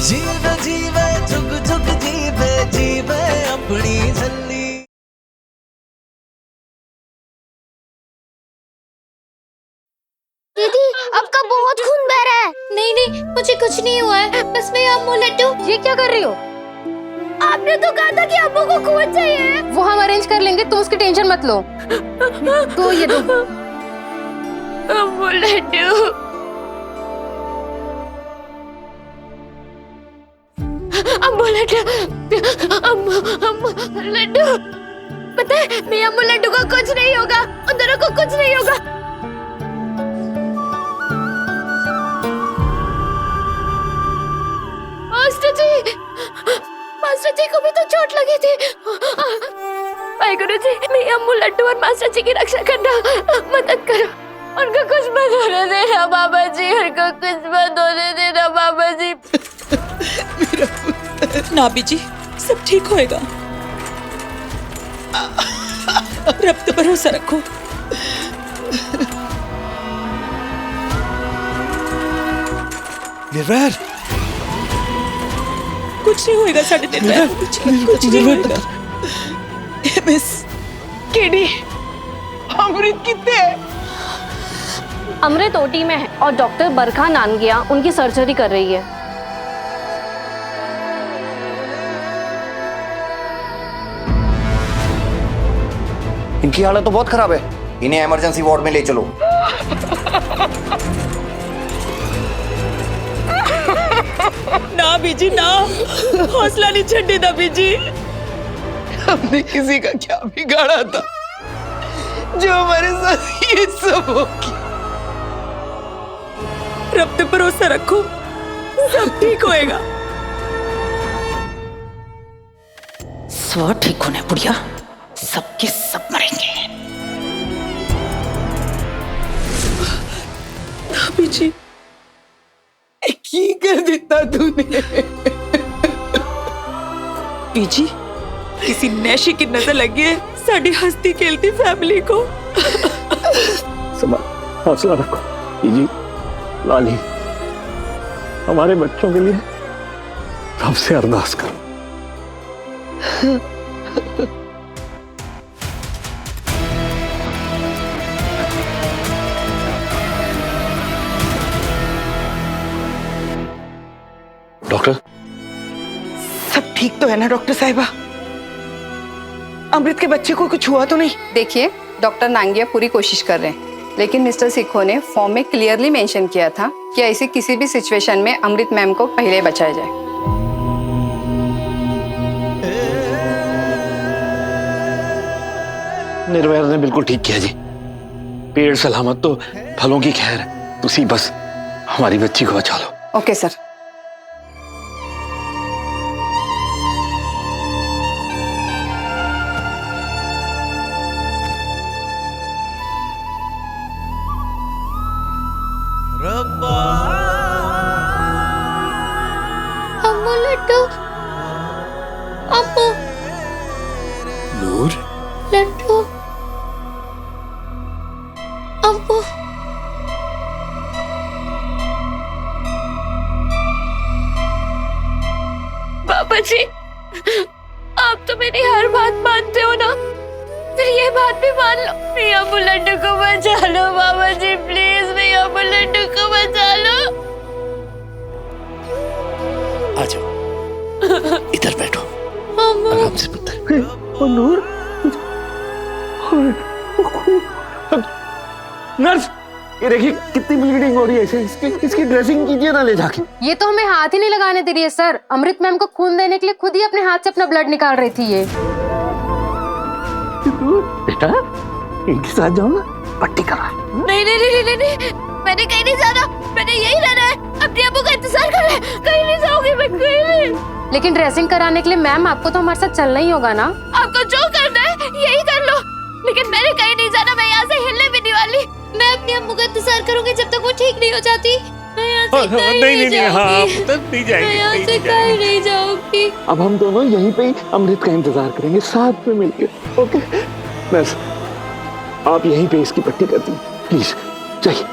जीवे जीवे झुक झुक जीवे जीवे अपनी झल्ली। दीदी आपका बहुत खून बह रहा है। नहीं नहीं मुझे कुछ नहीं हुआ है, बस मैं अम्मू लड्डू। ये क्या कर रही हो? आपने तो कहा था कि अम्मू को खून चाहिए। वो हम अरेंज कर लेंगे, तुम उसकी टेंशन मत लो। तो ये दो अम्मू लड्डू। अम्मू लड्डू, अम्मू लड्डू। पता है मैं अम्मू लड्डू को कुछ नहीं होगा, उन दोनों को कुछ नहीं होगा। मास्टर जी को भी तो चोट लगी थी। वाहेगुरु जी, मैं अम्मू लड्डू और मास्टर जी की रक्षा करना, मदद करो। उनको कुछ मत होने देना बाबा जी, उनको कुछ मत होने देना बाबा जी। ना बीजी, सब ठीक होएगा। रब पे भरोसा रखो। निर्वैर, कुछ नहीं होएगा साढ़े निर्वैर, कुछ नहीं होएगा। मिस केडी, अमृत कितने है? अमृत ओटी में है और डॉक्टर बरखा नानगिया उनकी सर्जरी कर रही है। इनकी हालत तो बहुत खराब है, इन्हें इमरजेंसी वार्ड में ले चलो। ना बीजी ना, हौसला नहीं छड्डे दा बीजी। हमने किसी का क्या बिगाड़ा था जो हमारे साथ ये सब हो गया? रब पे भरोसा रखो, सब ठीक होएगा। सब ठीक होने बुढ़िया, सबके सब मरेंगे। बीजी की कर देता तूने? बीजी किसी नैशी की नजर लगी है साड़ी हंसती खेलती फैमिली को। हौसला रखो जी, लाली हमारे बच्चों के लिए रब से अरदास करो। डॉक्टर, सब ठीक तो है ना डॉक्टर साहिबा? अमृत के बच्चे को कुछ हुआ तो नहीं? देखिए, डॉक्टर नांगिया पूरी कोशिश कर रहे हैं, लेकिन मिस्टर सिखो ने फॉर्म में क्लियरली मेंशन किया था कि ऐसी किसी भी सिचुएशन में अमृत मैम को पहले बचाया जाए। निर्वैर ने बिल्कुल ठीक किया जी। पेड़ सलामत तो फलों की खैर, तुसी बस हमारी बच्ची को बचा लो। Okay sir. अम्मू लड्डू, अम्मू नूर, लड्डू, अम्मू। बाबा जी, आप तो मेरी हर बात मानते हो ना, फिर ये बात भी मान लो। मैं अम्मू लड्डू को बचा लो बाबा जी, प्लीज मैं अम्मू लड्डू को बचा लो। आ जाओ, इधर बैठो, आराम से पुत्र। ओ नूर, नर्स, ये देखिए कितनी ब्लीडिंग हो रही है, इसकी ड्रेसिंग कीजिए ना ले जाके। ये तो हमें हाथ ही नहीं लगाने दे रही है सर। अमृत मैम को खून देने के लिए खुद ही अपने हाथ से अपना ब्लड निकाल रही थी ये। बेटा, इनके साथ जाओ ना, पट्टी करा। नहीं नहीं नहीं नहीं नहीं, मैंने कहीं नहीं जाना, मैंने यही रहना है, अपने अब्बू का इंतजार कर रहे हैं, कहीं नहीं जाऊंगी मैं, कहीं नहीं। लेकिन ड्रेसिंग कराने के लिए मैम आपको तो हमारे साथ चलना ही होगा ना। आपको जो करना है यही कर लो, लेकिन मैंने कहीं नहीं जाना, मैं यहाँ से हिलने भी नहीं वाली। मैं अपनी अम्मू का इंतजार करूंगी जब तक वो ठीक नहीं हो जाती। मैं यहाँ से कहीं नहीं जाऊंगी, मैं यहाँ से कहीं नहीं जाऊंगी। अब हम दोनों यहीं पे ही अमृत का इंतजार करेंगे, साथ में मिलके। ओके नर्स, आप यहीं पे इसकी पट्टी कर दी प्लीज, चाहिए।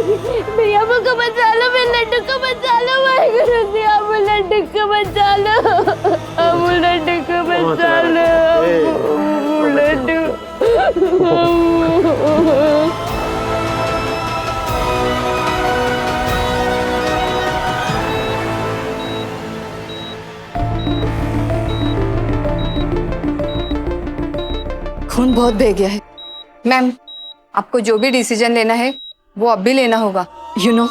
भैया मुझको बचा लो, मैं लड्डू को बचा लो, वाहेगुरु जी आप लड्डू को बचा लो, आप लड्डू को बचा लो, लड्डू। खून बहुत बह गया है। मैम, आपको जो भी डिसीजन लेना है वो अब भी लेना होगा। यू नो,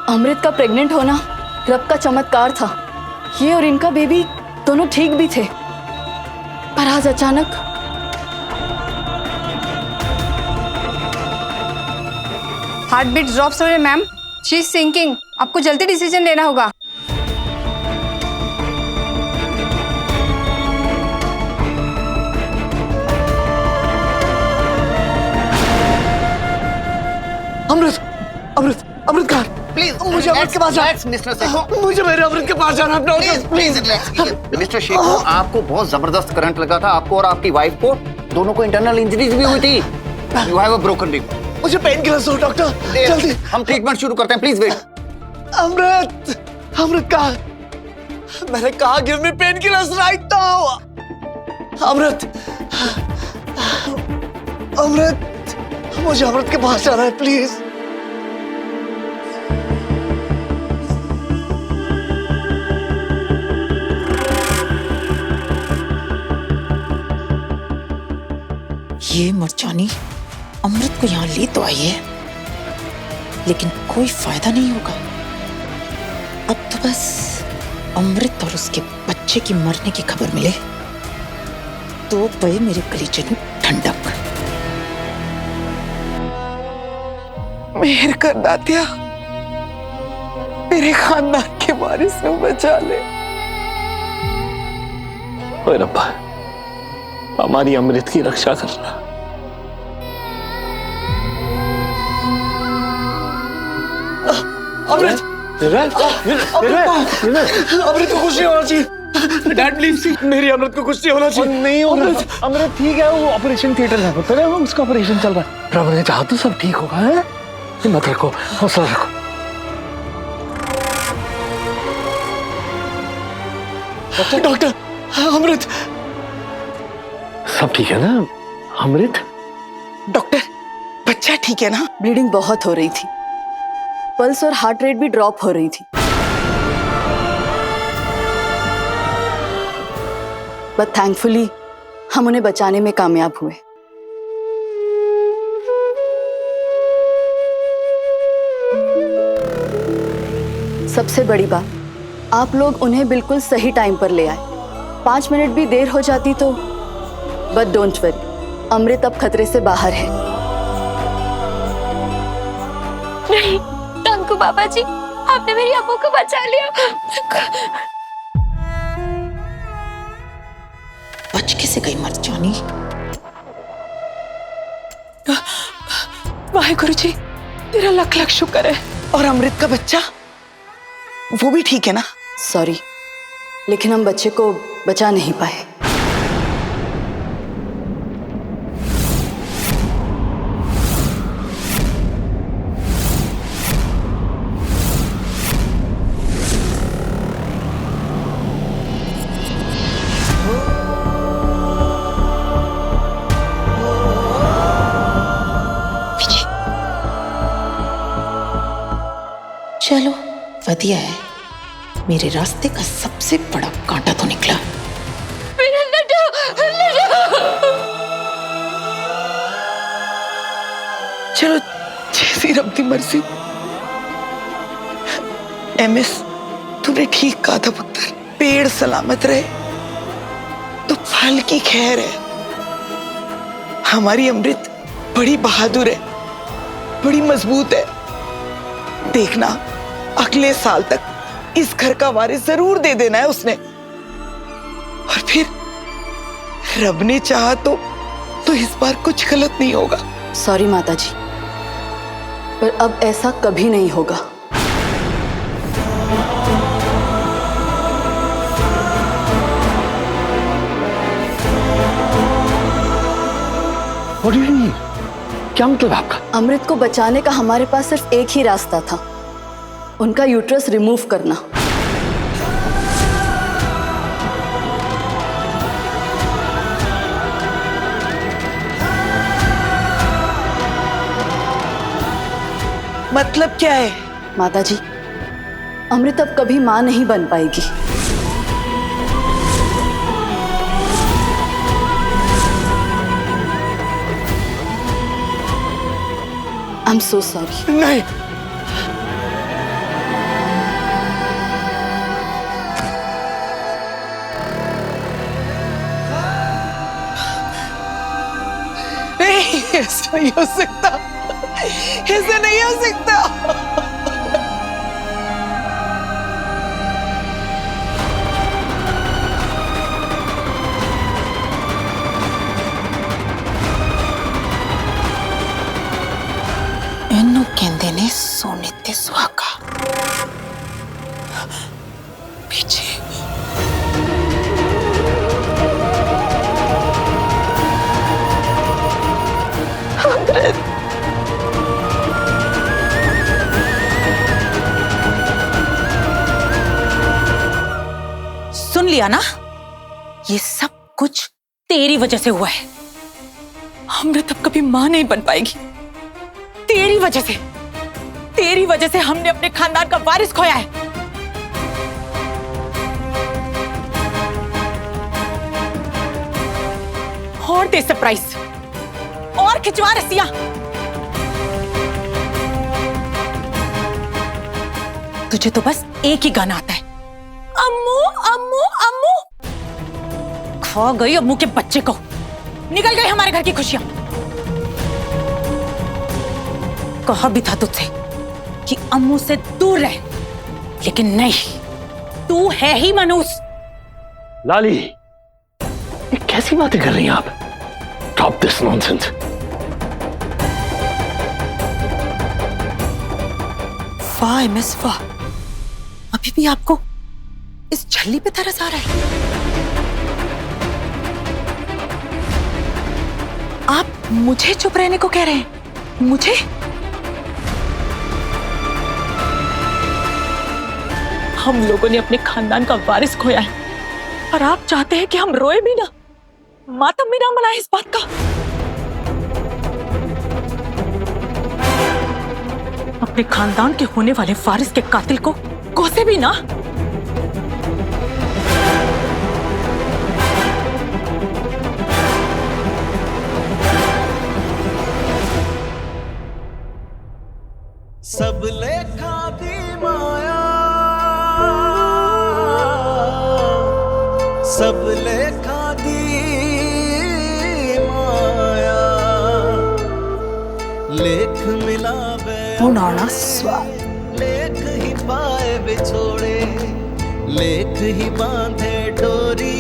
अमृत का प्रेग्नेंट होना रब का चमत्कार था। ये और इनका बेबी दोनों ठीक भी थे, पर आज अचानक हार्ट बीट ड्रॉप्स हो रहे मैम, शी इज सिंकिंग। आपको जल्दी डिसीजन लेना होगा। अमृत अमृत अमृत कहाँ? प्लीज मुझे अमृत के पास जाना। मिस्टर शेखो, मुझे मेरे अमृत के पास जाना है। प्लीज मिस्टर शेखो, आपको बहुत जबरदस्त करंट लगा था। आपको और आपकी वाइफ को दोनों को इंटरनल इंजरीज भी हुई थी। You have a broken rib. मुझे पेन किलर दो डॉक्टर, जल्दी। हम ट्रीटमेंट शुरू करते हैं, प्लीज वेट। अमृत अमृत कहाँ? मैंने कहा give me pain killers right now. अमृत अमृत, मुझे अमृत के पास जाना है प्लीज। ये मर्चानी अमृत को यहाँ ले तो आई है, लेकिन कोई फायदा नहीं होगा। अब तो बस अमृत और उसके बच्चे की मरने की खबर मिले तो पे मेरे कलीजे में ठंडक। मेहर कर दातिया, मेरे खानदान के वारिस को बचा ले। ओए रब्बा, हमारी अमृत की रक्षा करना। अमृत अमृत को कुछ नहीं होना चाहिए। डैड प्लीज, मेरी अमृत को कुछ नहीं होना चाहिए। नहीं हो रहा अमृत, ठीक है, वो ऑपरेशन थिएटर है, पता है, उसका ऑपरेशन चल रहा है। रब ने चाहा तो सब ठीक होगा। है, हिम्मत रखो, हौसला रखो। डॉक्टर, अमृत सब ठीक है ना अमृत? डॉक्टर, बच्चा ठीक है ना? ब्लीडिंग बहुत हो रही थी, पल्स और हार्ट रेट भी ड्रॉप हो रही थी, बट थैंकफुली हम उन्हें बचाने में कामयाब हुए। सबसे बड़ी बात, आप लोग उन्हें बिल्कुल सही टाइम पर ले आए। 5 मिनट भी देर हो जाती तो, बट डोंट वरी, अमृत अब खतरे से बाहर है। नहीं, टंकू बाबा जी, आपने मेरी अम्मू को बचा लिया। बच कैसे गई मर्चानी? वाहेगुरु जी, तेरा लख लख शुक्र है। और अमृत का बच्चा, वो भी ठीक है ना? सॉरी, लेकिन हम बच्चे को बचा नहीं पाए। चलो वधिया है, मेरे रास्ते का सबसे बड़ा कांटा तो निकला। मेरा लड्डू, चलो, जैसी रब दी मर्जी। एमएस, तूने ठीक कहा था पुत्र। पेड़ सलामत रहे तो फल की खैर है। हमारी अमृत बड़ी बहादुर है, बड़ी मजबूत है। देखना, अगले साल तक इस घर का वारिस जरूर दे देना है उसने। और फिर रब ने चाहा तो इस बार कुछ गलत नहीं होगा। सॉरी माताजी, पर अब ऐसा कभी नहीं होगा। What do you mean? क्या मतलब है आपका? अमृत को बचाने का हमारे पास सिर्फ एक ही रास्ता था, उनका यूट्रस रिमूव करना। मतलब क्या है? माताजी, अमृत अब कभी मां नहीं बन पाएगी। I am so sorry. नहीं, नहीं, ऐसा नहीं हो सकता, ऐसा नहीं हो सकता। इन्हों कहते ने सोने ते सुहागा। पीछे सुन लिया ना, ये सब कुछ तेरी वजह से हुआ है। अमृत अब कभी मां नहीं बन पाएगी, तेरी वजह से। तेरी वजह से हमने अपने खानदान का वारिस खोया है। और दे सरप्राइज, और खिंचवा रस्सियां। तुझे तो बस एक ही गाना आता है, अम्मू अम्मू अम्मू। खा गई अम्मू के बच्चे को, निकल गई हमारे घर की खुशियां। कहा भी था तुझसे कि अम्मू से दूर रह, लेकिन नहीं, तू है ही मनूस। लाली, ये कैसी बातें कर रही हैं आप? Stop this nonsense. वाह मिस वाह, अभी भी आपको इस झल्ली पे तरस आ रहा है? आप मुझे चुप रहने को कह रहे हैं? मुझे? हम लोगों ने अपने खानदान का वारिस खोया है और आप चाहते हैं कि हम रोए भी ना, मातम भी ना मनाए इस बात का। अपने खानदान के होने वाले वारिस के कातिल को कोसे भी ना। सब लेखा दी माया, सब लेखा दी माया, लेख मिलावे लेख ही पाए बिछोड़े, लेख ही बांधे डोरी,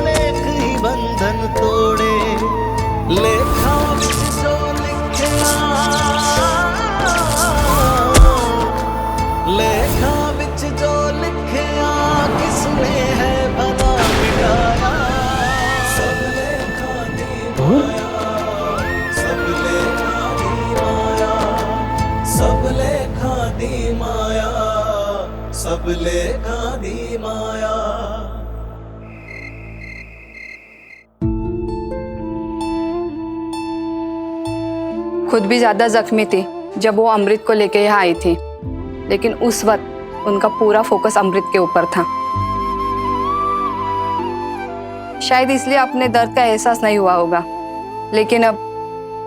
लेख ही बंधन तोड़े, लेखा विच जो लिखिया, लेखा विच जो लिखिया, किसने है भला मिटाया। सब लेखा दी माया, सब लेखा दी माया, सब लेखा दी माया, सब लेखा दी माया। खुद भी ज्यादा जख्मी थी जब वो अमृत को लेके यहाँ आई थी, लेकिन उस वक्त उनका पूरा फोकस अमृत के ऊपर था। शायद इसलिए अपने दर्द का एहसास नहीं हुआ होगा, लेकिन अब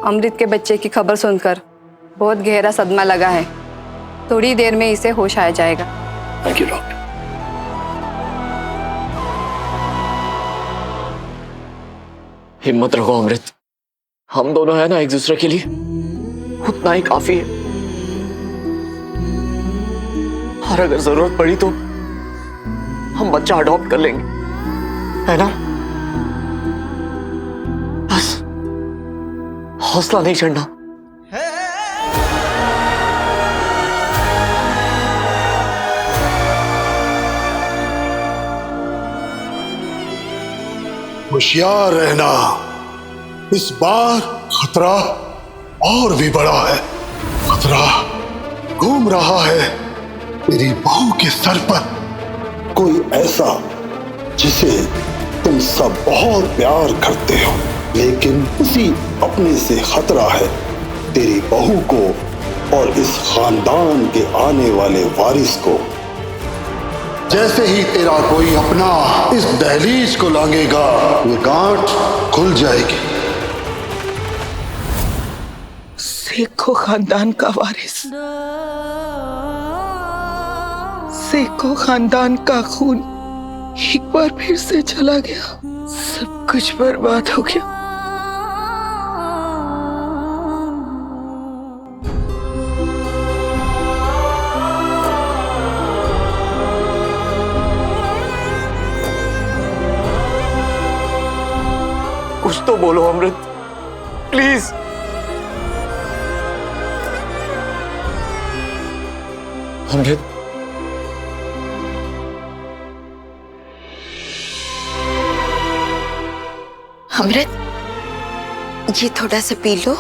अमृत के बच्चे की खबर सुनकर बहुत गहरा सदमा लगा है। थोड़ी देर में इसे होश आ जाएगा। Thank you doctor. हिम्मत रखो अमृत, हम दोनों है ना एक दूसरे के लिए, उतना ही काफी है। और अगर जरूरत पड़ी तो हम बच्चा अडॉप्ट कर लेंगे, है ना? बस हौसला नहीं छोड़ना। होशियार रहना, इस बार खतरा और भी बड़ा है। खतरा घूम रहा है मेरी बहू के सर पर। कोई ऐसा जिसे तुम सब बहुत प्यार करते हो, लेकिन उसी अपने से खतरा है तेरी बहू को और इस खानदान के आने वाले वारिस को। जैसे ही तेरा कोई अपना इस दहलीज को लांघेगा, ये गांठ खुल जाएगी। सेखो खानदान का वारिस, सेखो खानदान का खून एक बार फिर से चला गया। सब कुछ बर्बाद हो गया। कुछ तो बोलो अमृत, प्लीज। अमृत, अमृत, ये थोड़ा सा पी लो।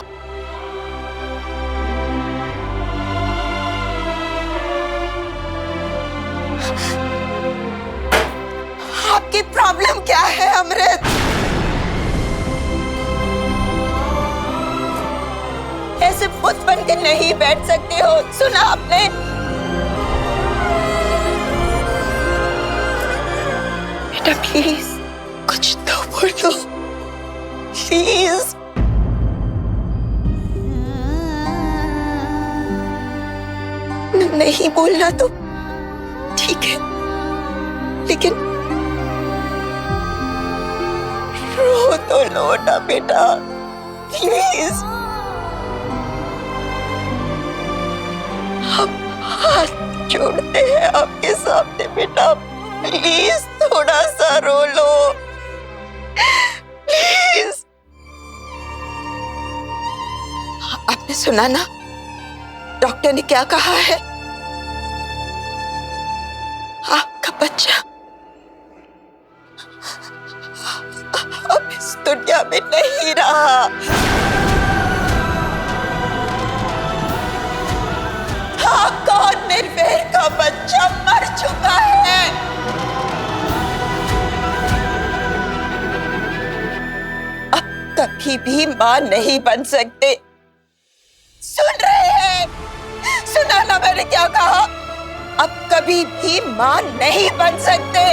आपकी प्रॉब्लम क्या है अमृत? ऐसे बुत बन के नहीं बैठ सकते हो। सुना आपने? बेटा प्लीज कुछ तो बोलो प्लीज। नहीं बोलना तो ठीक है, लेकिन रो तो लो ना बेटा प्लीज। हम हाथ जोड़ते हैं आपके सामने बेटा, प्लीज थोड़ा सा रो लो प्लीज। आपने सुना ना डॉक्टर ने क्या कहा है? आपका बच्चा अब इस दुनिया में नहीं रहा। आपका और निर्भय का बच्चा मर चुका है। अब कभी भी मां नहीं बन सकते। सुन रहे हैं? सुना ना मैंने क्या कहा? अब कभी भी मां नहीं बन सकते।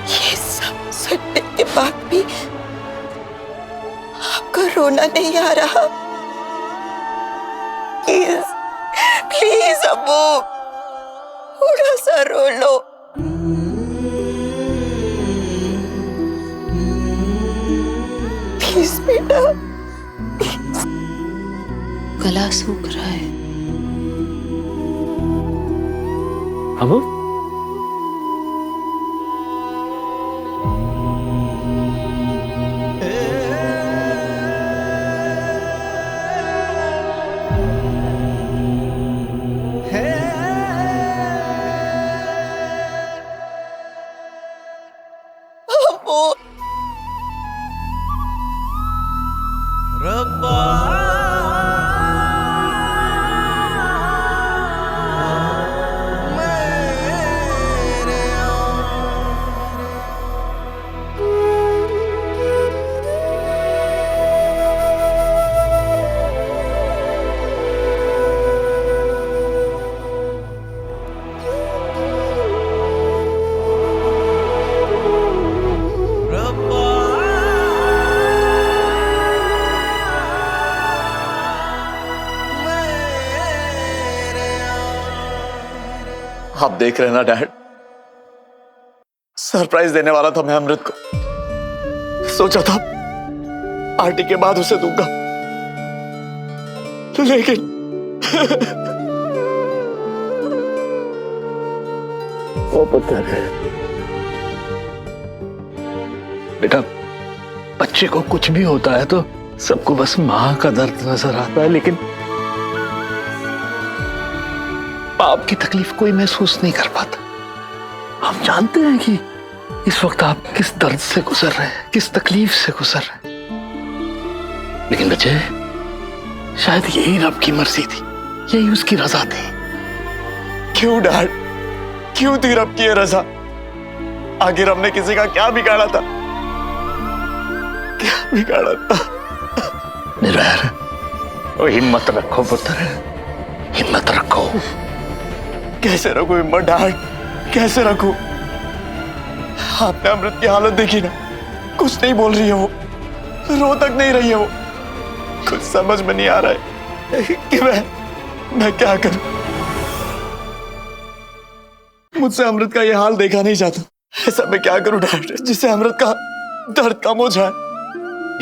ये सब सुनने के बाद भी आपको रोना नहीं आ रहा? प्लीज प्लीज अम्मू थोड़ा सा रो लो। प्लीज बेटा। गला सूख रहा है। अम्मू, आप देख रहे हैं ना डैड, सरप्राइज देने वाला था मैं अमृत को। सोचा था पार्टी के बाद उसे दूंगा, लेकिन वो पता है बेटा, बच्चे को कुछ भी होता है तो सबको बस मां का दर्द नजर आता है, लेकिन बाप की तकलीफ कोई महसूस नहीं कर पाता। हम जानते हैं कि इस वक्त आप किस दर्द से गुजर रहे हैं, किस तकलीफ से गुजर रहे हैं। लेकिन बच्चे, शायद यही रब की मर्जी थी, यही उसकी रजा थी। क्यों डैड, क्यों थी रब की ये रजा? आखिर हमने किसी का क्या बिगाड़ा था? क्या बिगाड़ा था? निर्वैर, ओ हिम्मत रखो पुत्र, हिम्मत रखो। कैसे रखूं हिम्मत डैड, कैसे रखूं? आपने अमृत की हालत देखी ना, कुछ नहीं बोल रही है वो, रो तक नहीं रही है वो। कुछ समझ में नहीं आ रहा है कि मैं क्या करूं। मुझसे अमृत का ये हाल देखा नहीं जाता। ऐसा मैं क्या करूं डैड जिससे अमृत का दर्द कम हो जाए?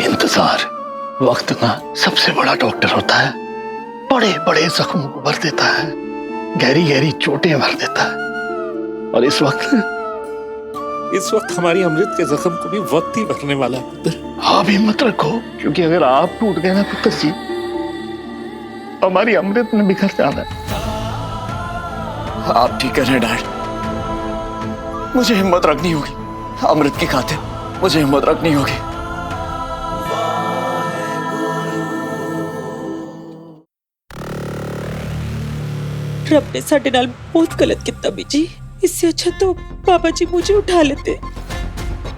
इंतजार, वक्त ना सबसे बड़ा डॉक्टर होता है। बड़े बड़े जख्मों को भर देता है, गहरी गहरी चोटें भर देता है। और इस वक्त हमारी अमृत के जख्म को भी वक्त ही भरने वाला है पुत्र। आप हिम्मत रखो, क्योंकि अगर आप टूट गए ना पुत्र जी, हमारी अमृत ने बिखर जाना है। आप ठीक कह रहे हैं डैड, मुझे हिम्मत रखनी होगी। अमृत की खातिर मुझे हिम्मत रखनी होगी। रब ने साडे नाल बहुत गलत किया बीजी। इससे अच्छा तो बाबा जी मुझे उठा लेते।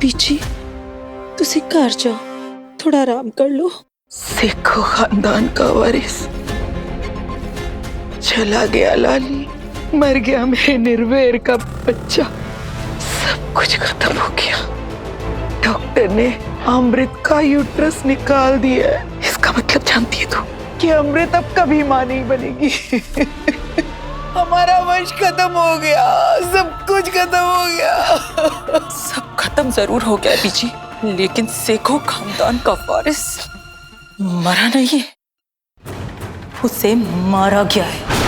बीजी तुसी घर जाओ, थोड़ा आराम कर लो। सिखो खानदान का वारिस चला गया, लाली मर गया, मेरे निर्वैर का बच्चा, सब कुछ खत्म हो गया। डॉक्टर ने अमृत का यूट्रस निकाल दिया है। इसका मतलब जानती है तू कि अमृत अब कभी मां नहीं बनेगी। हमारा वंश खत्म हो गया, सब कुछ खत्म हो गया। सब खत्म जरूर हो गया बीजी, लेकिन सेखो खानदान का वारिस मरा नहीं है, उसे मारा गया है।